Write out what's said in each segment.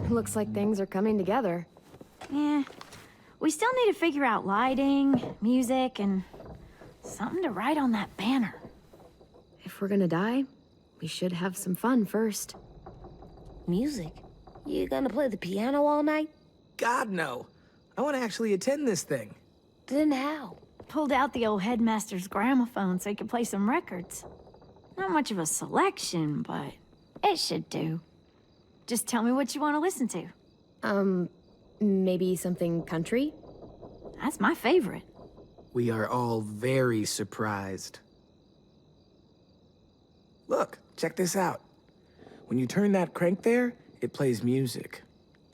Looks like things are coming together. Yeah. We still need to figure out lighting, music, and something to write on that banner. If we're gonna die, we should have some fun first. Music? You gonna play the piano all night? God, no. I want to actually attend this thing. Then how? Pulled out the old headmaster's gramophone so he could play some records. Not much of a selection, but it should do. Just tell me what you want to listen to. Maybe something country? That's my favorite. We are all very surprised. Look, check this out. When you turn that crank there, it plays music.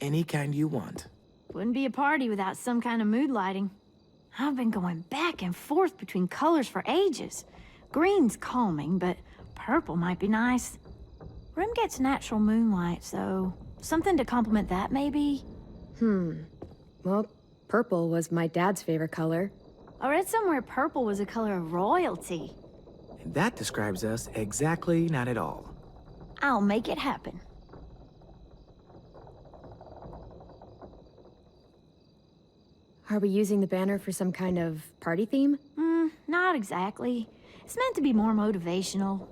Any kind you want. Wouldn't be a party without some kind of mood lighting. I've been going back and forth between colors for ages. Green's calming, but purple might be nice. Room gets natural moonlight, so something to complement that, maybe? Well, purple was my dad's favorite color. I read somewhere purple was a color of royalty. And that describes us exactly not at all. I'll make it happen. Are we using the banner for some kind of party theme? Not exactly. It's meant to be more motivational.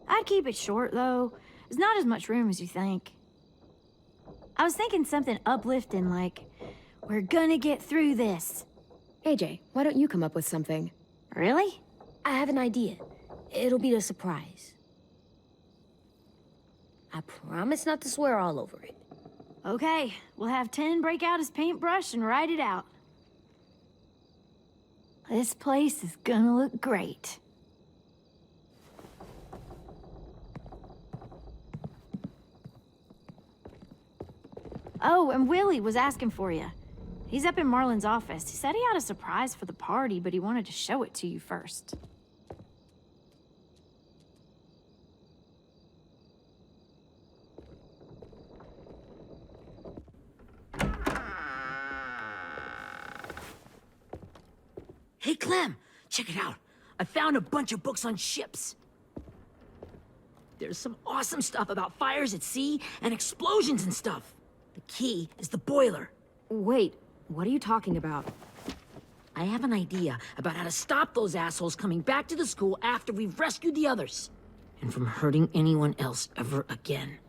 I'd keep it short, though. There's not as much room as you think. I was thinking something uplifting like, "We're gonna get through this." AJ, why don't you come up with something? Really? I have an idea. It'll be a surprise. I promise not to swear all over it. Okay, we'll have 10 break out his paintbrush and write it out. This place is gonna look great. Oh, and Willie was asking for you. He's up in Marlin's office. He said he had a surprise for the party, but he wanted to show it to you first. Hey, Clem, check it out. I found a bunch of books on ships. There's some awesome stuff about fires at sea and explosions and stuff. The key is the boiler. Wait, what are you talking about? I have an idea about how to stop those assholes coming back to the school after we've rescued the others. And from hurting anyone else ever again.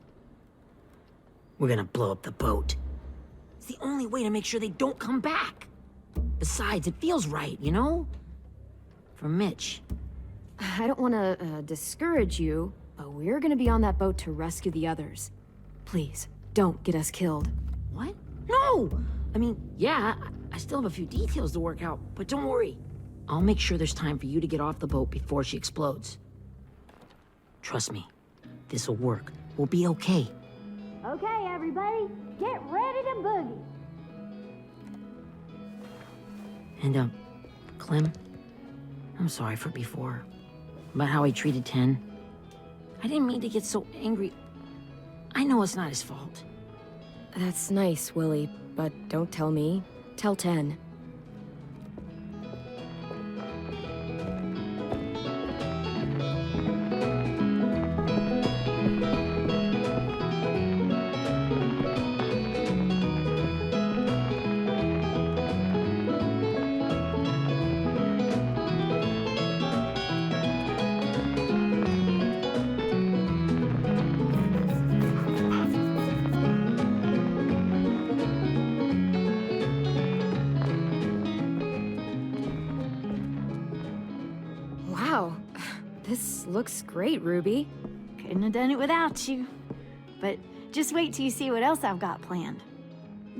We're gonna blow up the boat. It's the only way to make sure they don't come back. Besides, it feels right, you know? For Mitch. I don't want to discourage you, but we're gonna be on that boat to rescue the others. Please, don't get us killed. What? No! I mean, yeah, I still have a few details to work out, but don't worry. I'll make sure there's time for you to get off the boat before she explodes. Trust me, this'll work. We'll be okay. Okay, everybody, get ready to boogie. And, Clem, I'm sorry for before. About how I treated Ten. I didn't mean to get so angry. I know it's not his fault. That's nice, Willie, but don't tell me. Tell 10. Wow, this looks great, Ruby. Couldn't have done it without you. But just wait till you see what else I've got planned.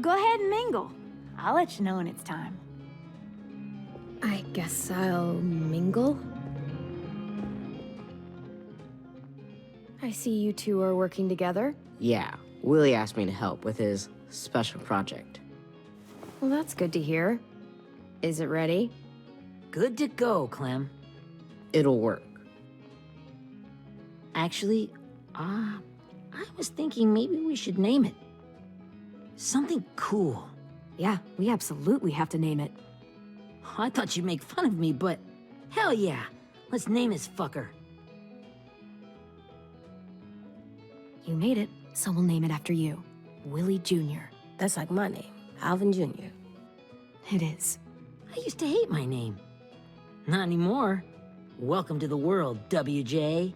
Go ahead and mingle. I'll let you know when it's time. I guess I'll mingle? I see you two are working together. Yeah, Willie asked me to help with his special project. Well, that's good to hear. Is it ready? Good to go, Clem. It'll work. Actually, I was thinking maybe we should name it. Something cool. Yeah, we absolutely have to name it. I thought you'd make fun of me, but hell yeah. Let's name this fucker. You made it, so we'll name it after you. Willie Jr. That's like my name, Alvin Jr. It is. I used to hate my name. Not anymore. Welcome to the world, WJ.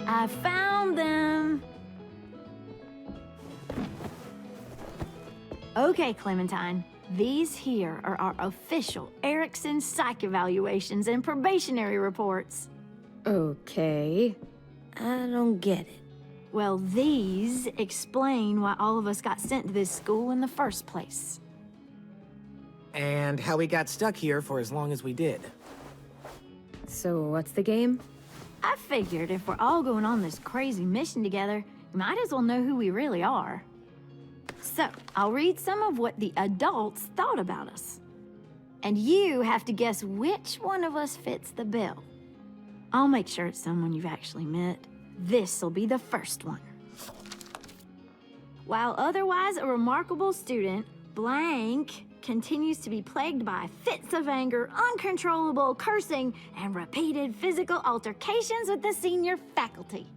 I found them. Okay, Clementine. These here are our official Erickson psych evaluations and probationary reports. Okay. I don't get it. Well, these explain why all of us got sent to this school in the first place. And how we got stuck here for as long as we did. So what's the game? I figured if we're all going on this crazy mission together, we might as well know who we really are. So, I'll read some of what the adults thought about us. And you have to guess which one of us fits the bill. I'll make sure it's someone you've actually met. This'll be the first one. While otherwise a remarkable student, blank continues to be plagued by fits of anger, uncontrollable cursing, and repeated physical altercations with the senior faculty.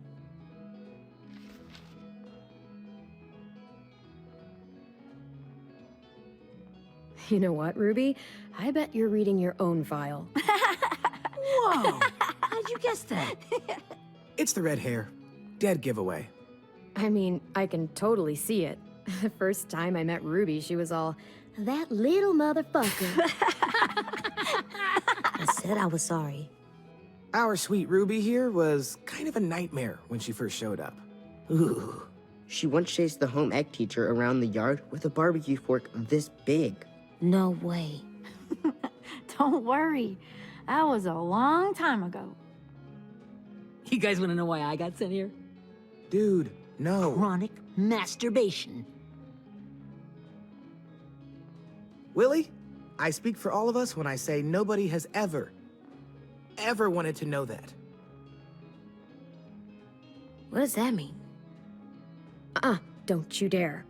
You know what, Ruby? I bet you're reading your own file. Whoa! How'd you guess that? It's the red hair. Dead giveaway. I mean, I can totally see it. The first time I met Ruby, she was all, "That little motherfucker." I said I was sorry. Our sweet Ruby here was kind of a nightmare when she first showed up. Ooh. She once chased the home ec teacher around the yard with a barbecue fork this big. No way. Don't worry, that was a long time ago. You guys want to know why I got sent here? Dude, no. Chronic masturbation. Willie, I speak for all of us when I say nobody has ever wanted to know that. What does that mean? Don't you dare.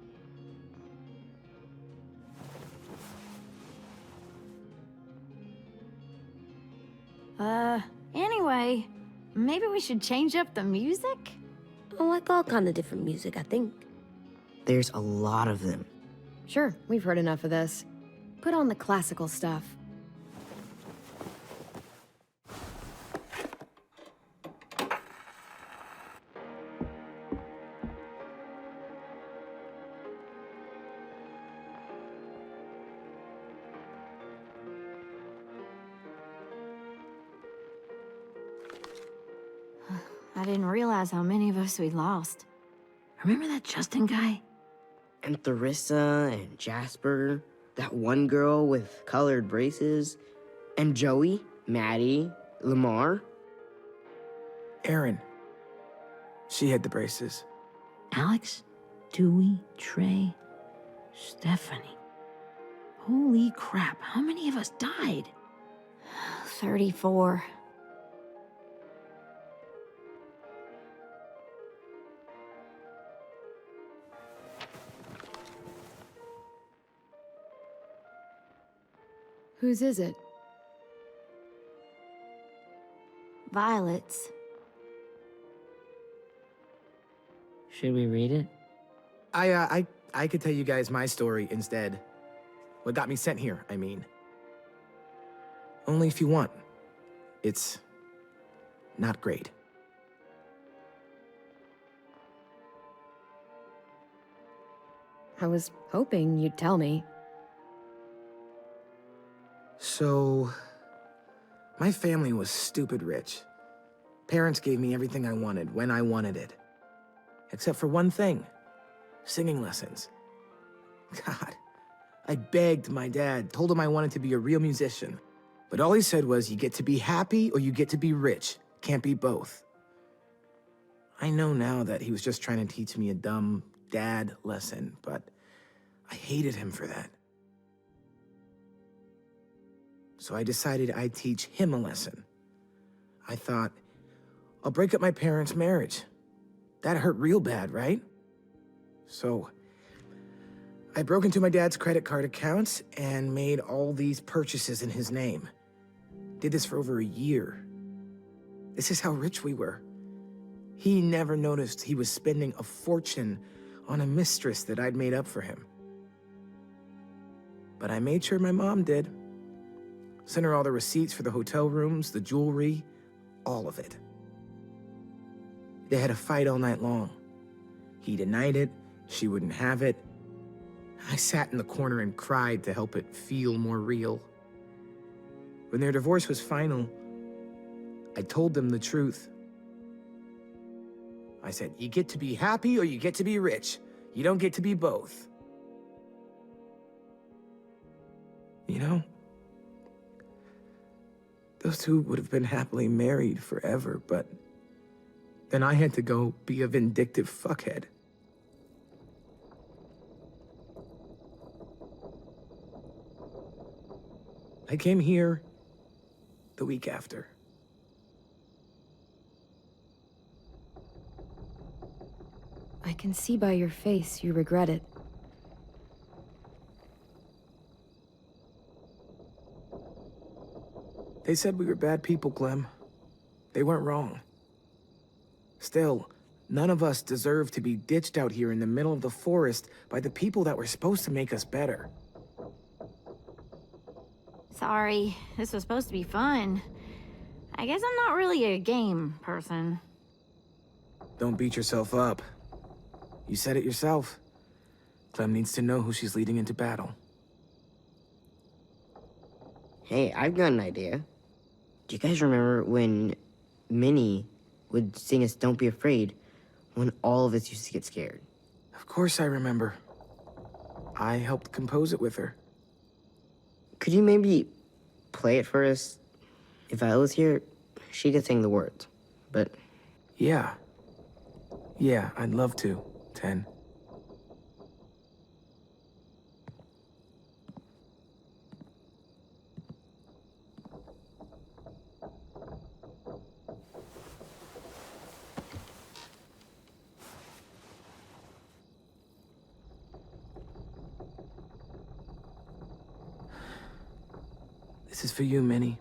Anyway, maybe we should change up the music? I like all kind of different music, I think. There's a lot of them. Sure, we've heard enough of this. Put on the classical stuff. I didn't realize how many of us we'd lost. Remember that Justin guy? And Theresa and Jasper, that one girl with colored braces, and Joey, Maddie, Lamar. Erin. She had the braces. Alex, Dewey, Trey, Stephanie. Holy crap, how many of us died? 34. Whose is it? Violet's. Should we read it? I could tell you guys my story instead. What got me sent here, I mean. Only if you want. It's not great. I was hoping you'd tell me. So, my family was stupid rich. Parents gave me everything I wanted when I wanted it. Except for one thing, singing lessons. God, I begged my dad, told him I wanted to be a real musician. But all he said was, you get to be happy or you get to be rich. Can't be both. I know now that he was just trying to teach me a dumb dad lesson, but I hated him for that. So I decided I'd teach him a lesson. I thought, I'll break up my parents' marriage. That hurt real bad, right? So I broke into my dad's credit card accounts and made all these purchases in his name. Did this for over a year. This is how rich we were. He never noticed he was spending a fortune on a mistress that I'd made up for him. But I made sure my mom did. Sent her all the receipts for the hotel rooms, the jewelry, all of it. They had a fight all night long. He denied it, she wouldn't have it. I sat in the corner and cried to help it feel more real. When their divorce was final, I told them the truth. I said, you get to be happy or you get to be rich. You don't get to be both. You know, those two would have been happily married forever, but then I had to go be a vindictive fuckhead. I came here the week after. I can see by your face you regret it. They said we were bad people, Clem. They weren't wrong. Still, none of us deserve to be ditched out here in the middle of the forest by the people that were supposed to make us better. Sorry, this was supposed to be fun. I guess I'm not really a game person. Don't beat yourself up. You said it yourself. Clem needs to know who she's leading into battle. Hey, I've got an idea. Do you guys remember when Minnie would sing us Don't Be Afraid when all of us used to get scared? Of course I remember. I helped compose it with her. Could you maybe play it for us? If I was here, she could sing the words, but... Yeah. Yeah, I'd love to, Ten. This is for you, Minnie.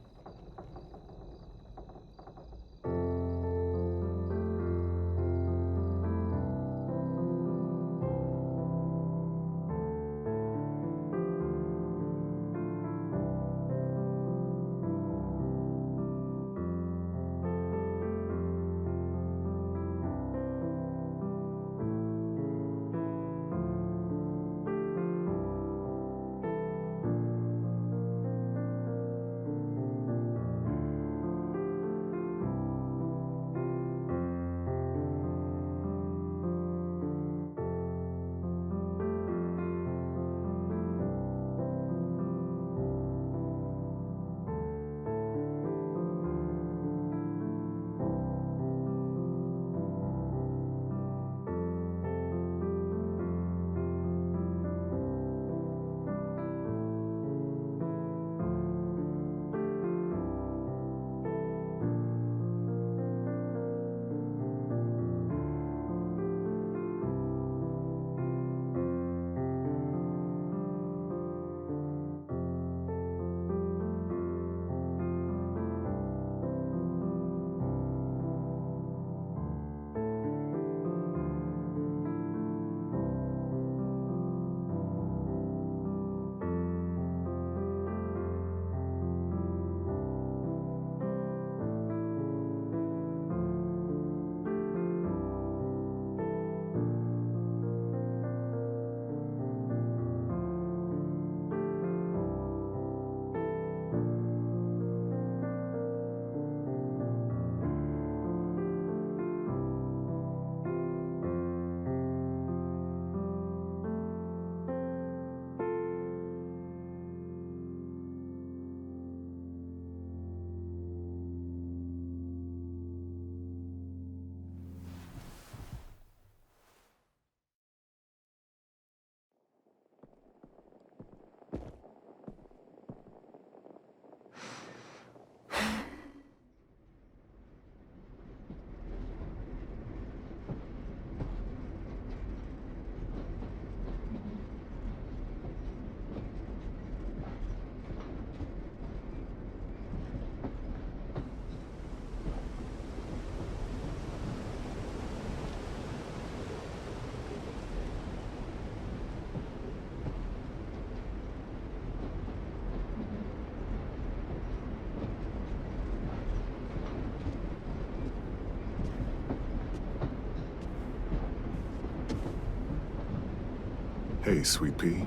Hey, Sweet Pea.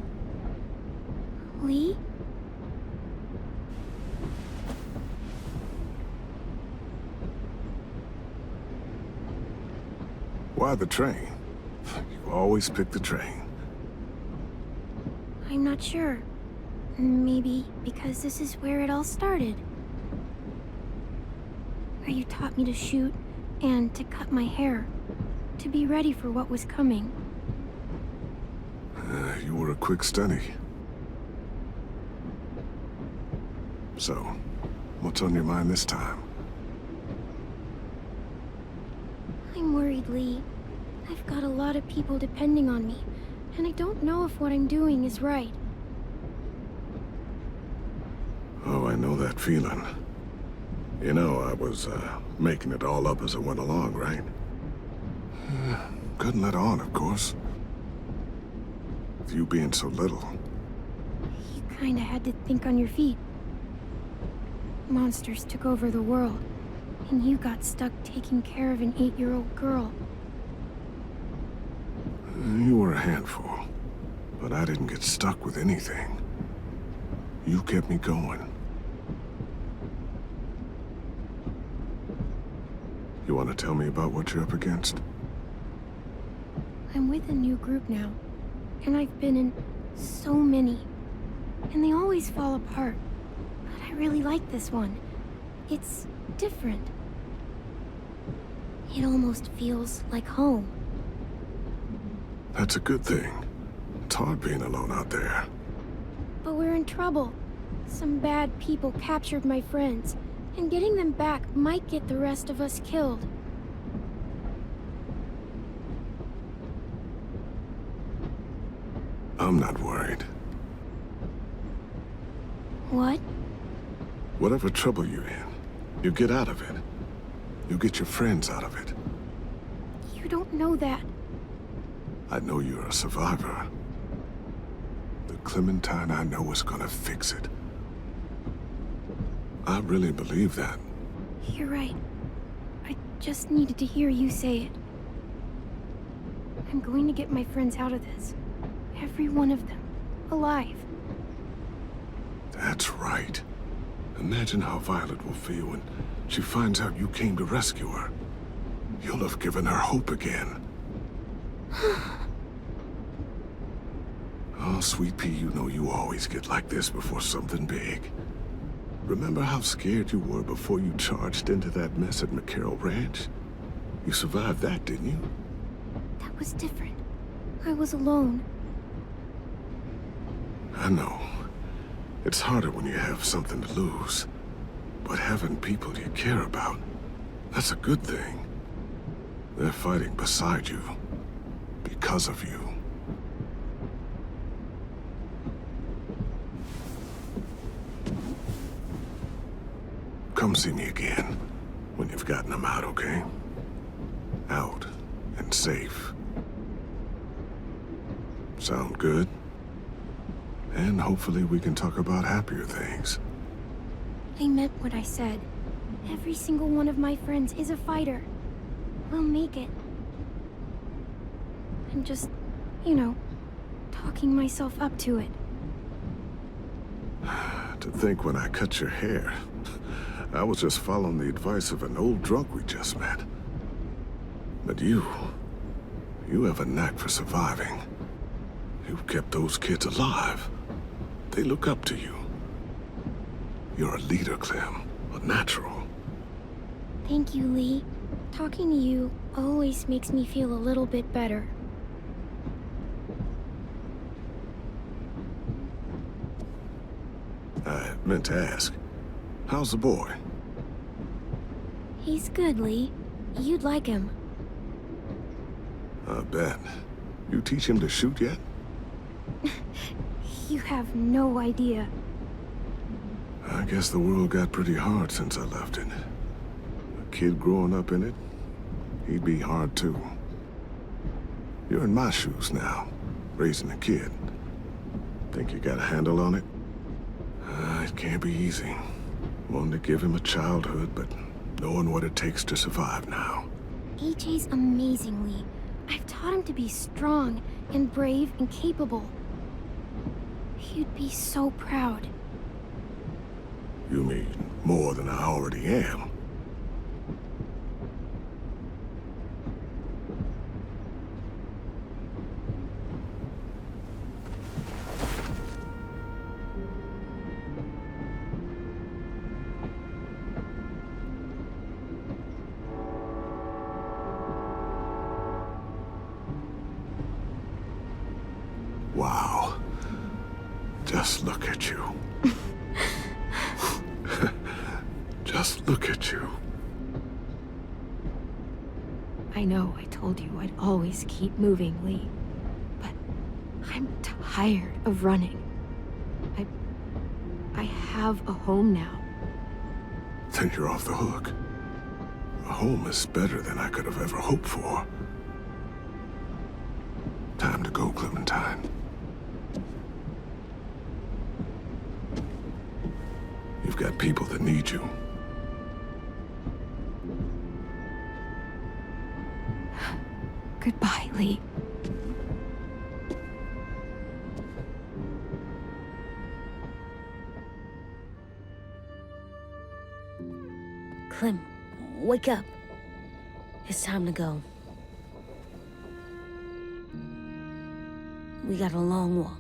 Lee? Why the train? You always pick the train. I'm not sure. Maybe because this is where it all started. Where you taught me to shoot and to cut my hair. To be ready for what was coming. You were a quick study. So, what's on your mind this time? I'm worried, Lee. I've got a lot of people depending on me, and I don't know if what I'm doing is right. Oh, I know that feeling. You know, I was, making it all up as I went along, right? Couldn't let on, of course. With you being so little. You kinda had to think on your feet. Monsters took over the world, and you got stuck taking care of an 8-year-old girl. You were a handful, but I didn't get stuck with anything. You kept me going. You want to tell me about what you're up against? I'm with a new group now, and I've been in so many, and they always fall apart. But I really like this one. It's different. It almost feels like home. That's a good thing. It's hard being alone out there. But we're in trouble. Some bad people captured my friends, and getting them back might get the rest of us killed. I'm not worried. What? Whatever trouble you're in, you get out of it. You get your friends out of it. You don't know that. I know you're a survivor. The Clementine I know is gonna fix it. I really believe that. You're right. I just needed to hear you say it. I'm going to get my friends out of this. Every one of them. Alive. That's right. Imagine how Violet will feel when she finds out you came to rescue her. You'll have given her hope again. Oh, Sweet Pea, you know you always get like this before something big. Remember how scared you were before you charged into that mess at McCarroll Ranch? You survived that, didn't you? That was different. I was alone. I know. It's harder when you have something to lose. But having people you care about, that's a good thing. They're fighting beside you. Because of you. Come see me again when you've gotten them out, okay? Out and safe. Sound good? And hopefully we can talk about happier things. I meant what I said. Every single one of my friends is a fighter. We'll make it. I'm just, you know, talking myself up to it. To think when I cut your hair, I was just following the advice of an old drunk we just met. But you have a knack for surviving. You kept those kids alive. They look up to you. You're a leader, Clem. A natural. Thank you, Lee. Talking to you always makes me feel a little bit better. I meant to ask, how's the boy? He's good, Lee. You'd like him. I bet. You teach him to shoot yet? You have no idea. I guess the world got pretty hard since I left it. A kid growing up in it, he'd be hard too. You're in my shoes now, raising a kid. Think you got a handle on it? It can't be easy. Wanting to give him a childhood, but knowing what it takes to survive now. AJ's amazing, Lee. I've taught him to be strong and brave and capable. He'd be so proud. You mean more than I already am? Wow. Just look at you. Just look at you. I know I told you I'd always keep moving, Lee. But I'm tired of running. I have a home now. Then you're off the hook. A home is better than I could have ever hoped for. Time to go, Clementine. You've got people that need you. Goodbye, Lee. Clem, wake up. It's time to go. We got a long walk.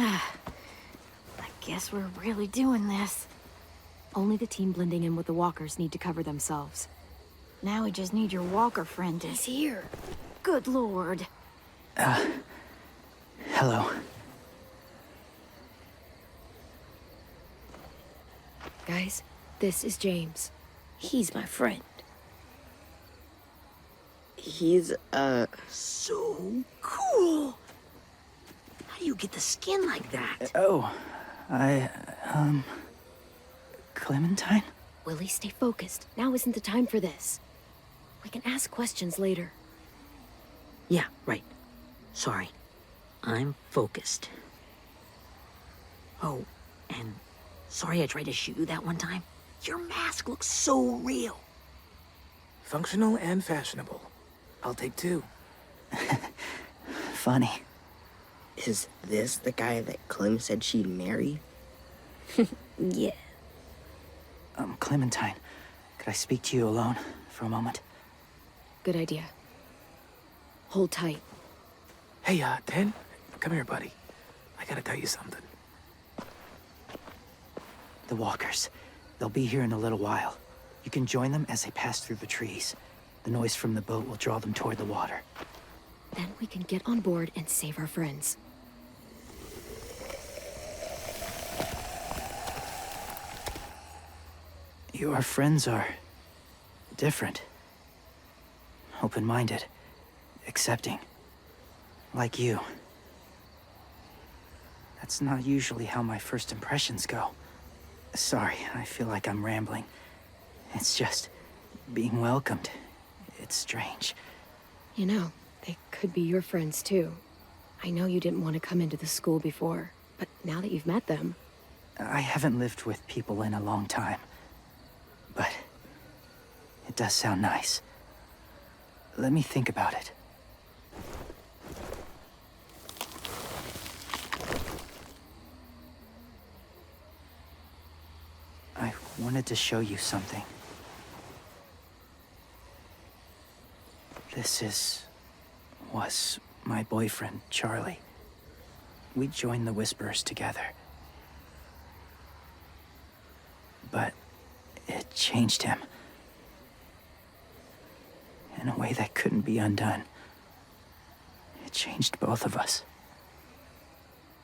I guess we're really doing this. Only the team blending in with the walkers need to cover themselves. Now we just need your walker friend to... He's here. Good lord. Hello. Guys, this is James. He's my friend. He's, so cool. How do you get the skin like that? Oh, Clementine? Willie, stay focused. Now isn't the time for this. We can ask questions later. Yeah, right. Sorry. I'm focused. Oh, and sorry I tried to shoot you that one time. Your mask looks so real. Functional and fashionable. I'll take two. Funny. Is this the guy that Clem said she'd marry? Yeah. Clementine, could I speak to you alone for a moment? Good idea. Hold tight. Hey, Dan, come here, buddy. I gotta tell you something. The walkers. They'll be here in a little while. You can join them as they pass through the trees. The noise from the boat will draw them toward the water. Then we can get on board and save our friends. Your friends are different. Open-minded. Accepting. Like you. That's not usually how my first impressions go. Sorry, I feel like I'm rambling. It's just being welcomed. It's strange. You know, they could be your friends too. I know you didn't want to come into the school before, but now that you've met them... I haven't lived with people in a long time. But it does sound nice. Let me think about it. I wanted to show you something. Was my boyfriend, Charlie. we joined the Whisperers together. But it changed him. In a way that couldn't be undone. It changed both of us.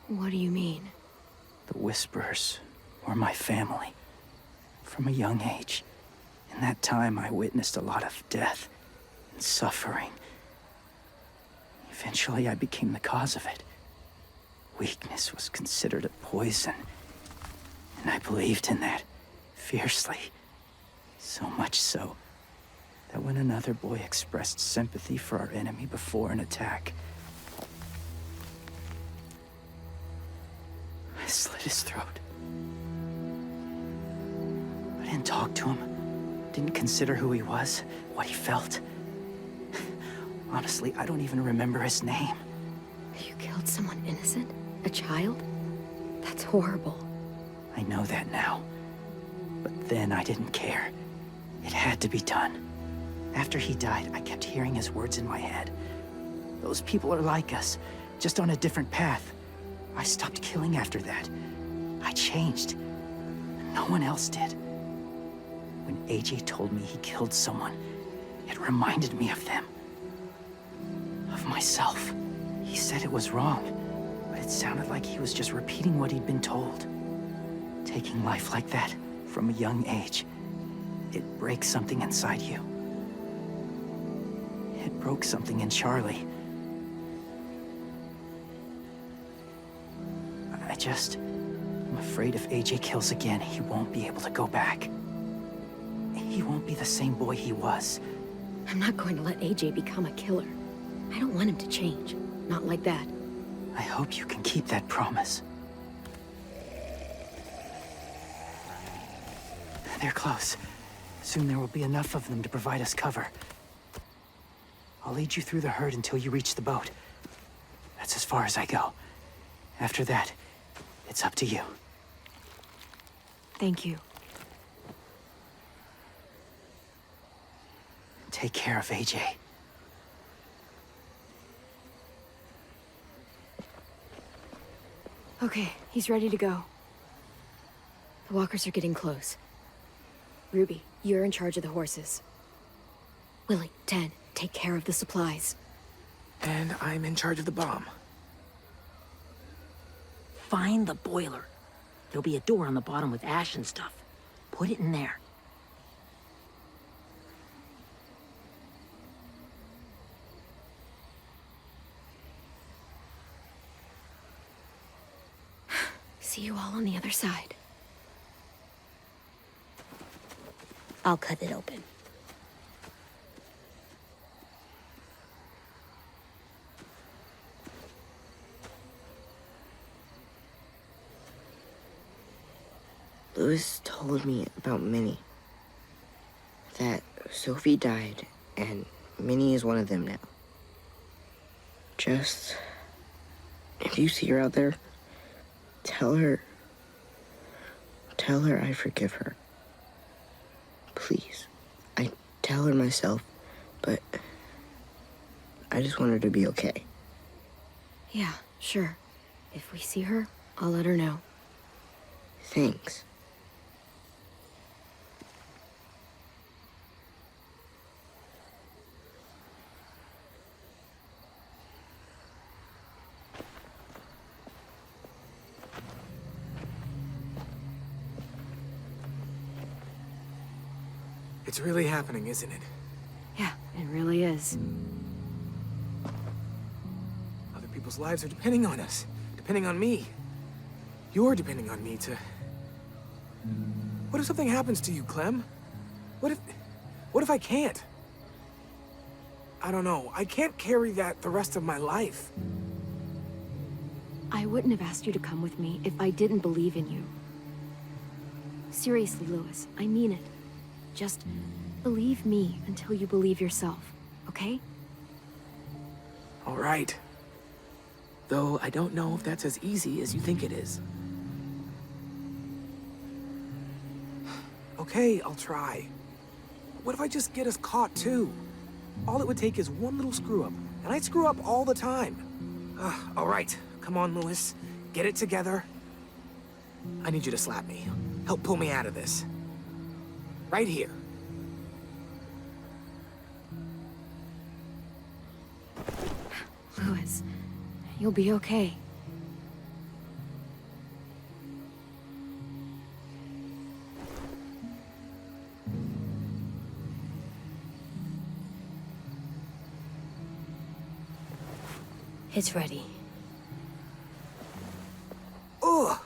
What do you mean? The Whisperers were my family. From a young age. In that time, I witnessed a lot of death and suffering. Eventually, I became the cause of it. Weakness was considered a poison. And I believed in that, fiercely. So much so, that when another boy expressed sympathy for our enemy before an attack, I slit his throat. I didn't talk to him. Didn't consider who he was, what he felt. Honestly, I don't even remember his name. You killed someone innocent? A child? That's horrible. I know that now. But then I didn't care. It had to be done. After he died, I kept hearing his words in my head. Those people are like us, just on a different path. I stopped killing after that. I changed. No one else did. When AJ told me he killed someone, it reminded me of them. Of myself. He said it was wrong, but it sounded like he was just repeating what he'd been told. Taking life like that, from a young age, it breaks something inside you. It broke something in Charlie. I'm afraid if AJ kills again, he won't be able to go back. He won't be the same boy he was. I'm not going to let AJ become a killer. I don't want him to change. Not like that. I hope you can keep that promise. They're close. Soon there will be enough of them to provide us cover. I'll lead you through the herd until you reach the boat. That's as far as I go. After that, it's up to you. Thank you. Take care of AJ. Okay, he's ready to go. The walkers are getting close. Ruby, you're in charge of the horses. Willie, Ted, take care of the supplies. And I'm in charge of the bomb. Find the boiler. There'll be a door on the bottom with ash and stuff. Put it in there. See you all on the other side. I'll cut it open. Louis told me about Minnie. That Sophie died, and Minnie is one of them now. Just... if you see her out there, tell her I forgive her. Please. I tell her myself, but I just want her to be okay. Yeah, sure. If we see her, I'll let her know. Thanks. It's really happening, isn't it? Yeah, it really is. Other people's lives are depending on us. Depending on me. You're depending on me to... What if something happens to you, Clem? What if I can't? I don't know. I can't carry that the rest of my life. I wouldn't have asked you to come with me if I didn't believe in you. Seriously, Louis, I mean it. Just believe me until you believe yourself, okay? All right. Though I don't know if that's as easy as you think it is. Okay, I'll try. What if I just get us caught too? All it would take is one little screw-up, and I'd screw up all the time. All right, Come on, Lewis. Get it together. I need you to slap me. Help pull me out of this. Right here. Lewis, you'll be okay. It's ready. Ugh!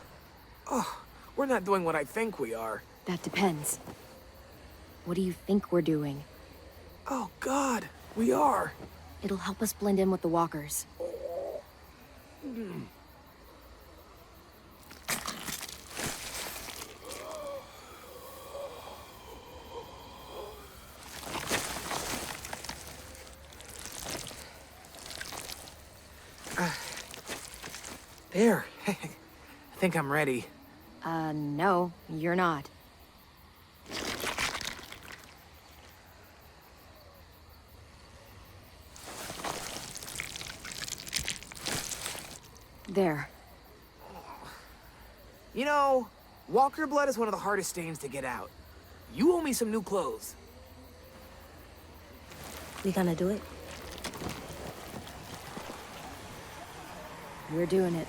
Oh, we're not doing what I think we are. That depends. What do you think we're doing? Oh, God, we are. It'll help us blend in with the walkers. There. I think I'm ready. No, you're not. There. You know, Walker blood is one of the hardest stains to get out. You owe me some new clothes. We gonna do it? We're doing it.